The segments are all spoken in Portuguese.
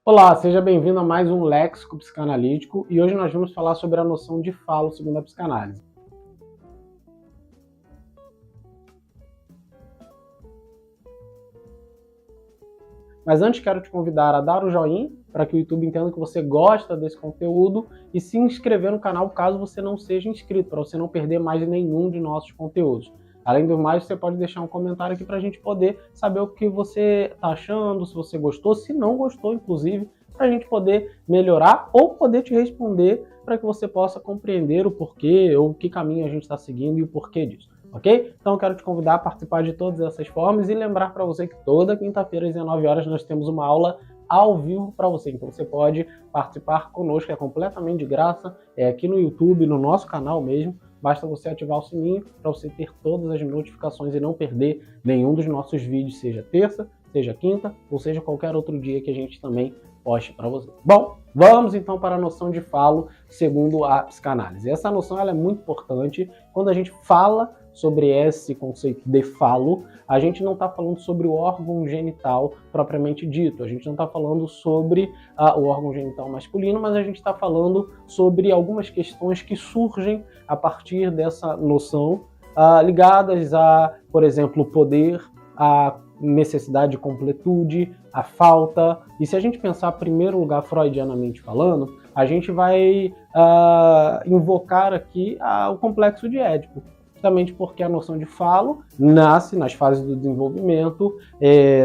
Olá, seja bem-vindo a mais um Léxico Psicanalítico e hoje nós vamos falar sobre a noção de falo segundo a psicanálise. Mas antes quero te convidar a dar o joinha para que o YouTube entenda que você gosta desse conteúdo e se inscrever no canal caso você não seja inscrito, para você não perder mais nenhum de nossos conteúdos. Além do mais, você pode deixar um comentário aqui para a gente poder saber o que você está achando, se você gostou, se não gostou, inclusive, para a gente poder melhorar ou poder te responder para que você possa compreender o porquê ou que caminho a gente está seguindo e o porquê disso. Ok? Então eu quero te convidar a participar de todas essas formas e lembrar para você que toda quinta-feira às 19 horas nós temos uma aula ao vivo para você. Então você pode participar conosco, é completamente de graça, é aqui no YouTube, no nosso canal mesmo. Basta você ativar o sininho para você ter todas as notificações e não perder nenhum dos nossos vídeos, seja terça, seja quinta ou seja qualquer outro dia que a gente também poste para você. Bom, vamos então para a noção de falo segundo a psicanálise. Essa noção ela é muito importante quando a gente fala sobre esse conceito de falo, a gente não está falando sobre o órgão genital propriamente dito, a gente não está falando sobre o órgão genital masculino, mas a gente está falando sobre algumas questões que surgem a partir dessa noção, ligadas a, por exemplo, o poder, a necessidade de completude, a falta. E se a gente pensar, em primeiro lugar, freudianamente falando, a gente vai invocar aqui o complexo de Édipo. Justamente porque a noção de falo nasce nas fases do desenvolvimento,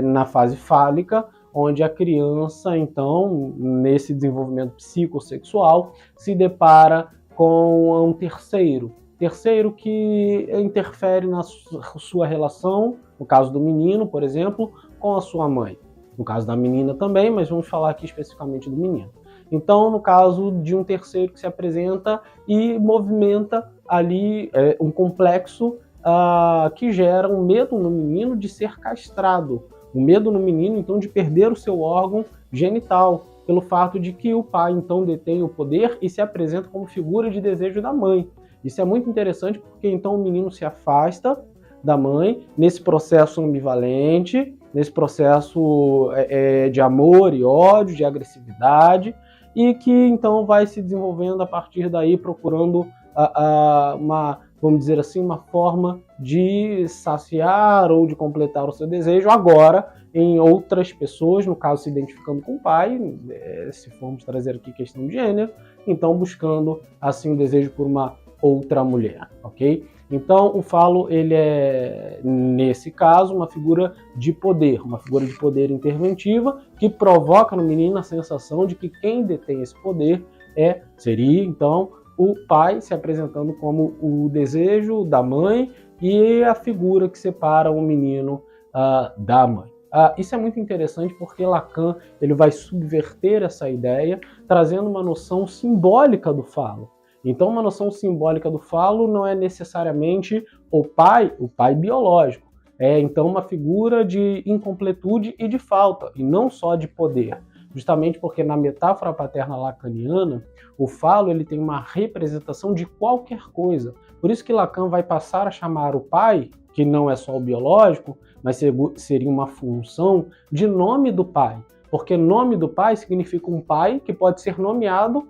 na fase fálica, onde a criança, então, nesse desenvolvimento psicossexual, se depara com um terceiro que interfere na sua relação, no caso do menino, por exemplo, com a sua mãe. No caso da menina também, mas vamos falar aqui especificamente do menino. Então, no caso de um terceiro que se apresenta e movimenta ali um complexo que gera um medo no menino de ser castrado, um medo no menino, então, de perder o seu órgão genital, pelo fato de que o pai, então, detém o poder e se apresenta como figura de desejo da mãe. Isso é muito interessante porque, então, o menino se afasta da mãe nesse processo ambivalente, nesse processo de amor e ódio, de agressividade, e que então vai se desenvolvendo a partir daí, procurando vamos dizer assim, uma forma de saciar ou de completar o seu desejo, agora em outras pessoas, no caso se identificando com o pai, se formos trazer aqui questão de gênero, então buscando assim o desejo por uma outra mulher, ok? Então o falo, ele é, nesse caso, uma figura de poder interventiva, que provoca no menino a sensação de que quem detém esse poder seria, então, o pai se apresentando como o desejo da mãe e a figura que separa o menino da mãe. Isso é muito interessante porque Lacan ele vai subverter essa ideia, trazendo uma noção simbólica do falo. Então, uma noção simbólica do falo não é necessariamente o pai biológico. É, então, uma figura de incompletude e de falta, e não só de poder. Justamente porque na metáfora paterna lacaniana, o falo ele tem uma representação de qualquer coisa. Por isso que Lacan vai passar a chamar o pai, que não é só o biológico, mas seria uma função de nome do pai. Porque nome do pai significa um pai que pode ser nomeado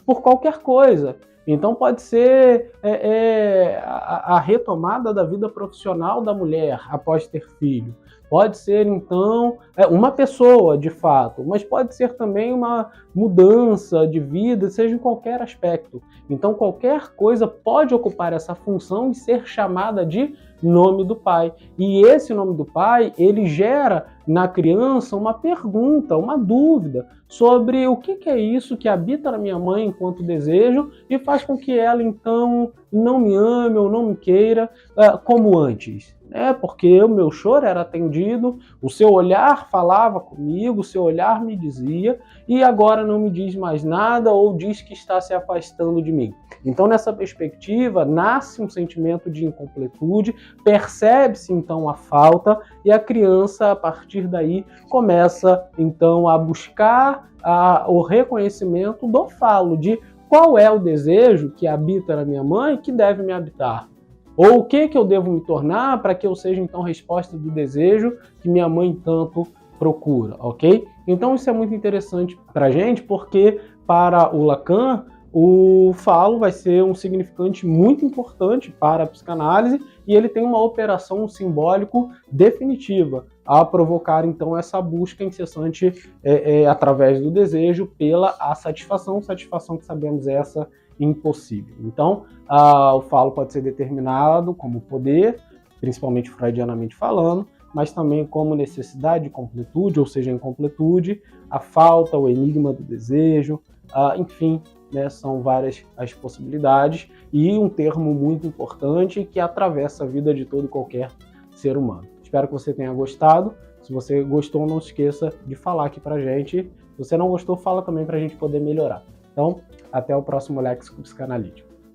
por qualquer coisa. Então pode ser a retomada da vida profissional da mulher após ter filho. Pode ser, então, uma pessoa, de fato, mas pode ser também uma mudança de vida, seja em qualquer aspecto. Então qualquer coisa pode ocupar essa função e ser chamada de nome do pai. E esse nome do pai, ele gera na criança uma pergunta, uma dúvida sobre o que é isso que habita na minha mãe enquanto desejo e faz com que ela, então, não me ame ou não me queira como antes. Porque o meu choro era atendido, o seu olhar falava comigo, o seu olhar me dizia, e agora não me diz mais nada ou diz que está se afastando de mim. Então, nessa perspectiva, nasce um sentimento de incompletude, percebe-se então a falta, e a criança, a partir daí, começa então a buscar o reconhecimento do falo, de qual é o desejo que habita na minha mãe que deve me habitar. Ou o que eu devo me tornar para que eu seja então resposta do desejo que minha mãe tanto procura, ok? Então isso é muito interessante para a gente, porque para o Lacan, o falo vai ser um significante muito importante para a psicanálise e ele tem uma operação simbólico definitiva a provocar, então, essa busca incessante através do desejo pela satisfação que sabemos essa impossível. Então, o falo pode ser determinado como poder, principalmente freudianamente falando, mas também como necessidade de completude, ou seja, incompletude, a falta, o enigma do desejo, enfim, né, são várias as possibilidades e um termo muito importante que atravessa a vida de todo e qualquer ser humano. Espero que você tenha gostado. Se você gostou, não esqueça de falar aqui pra gente. Se você não gostou, fala também pra gente poder melhorar. Então, até o próximo Léxico Psicanalítico.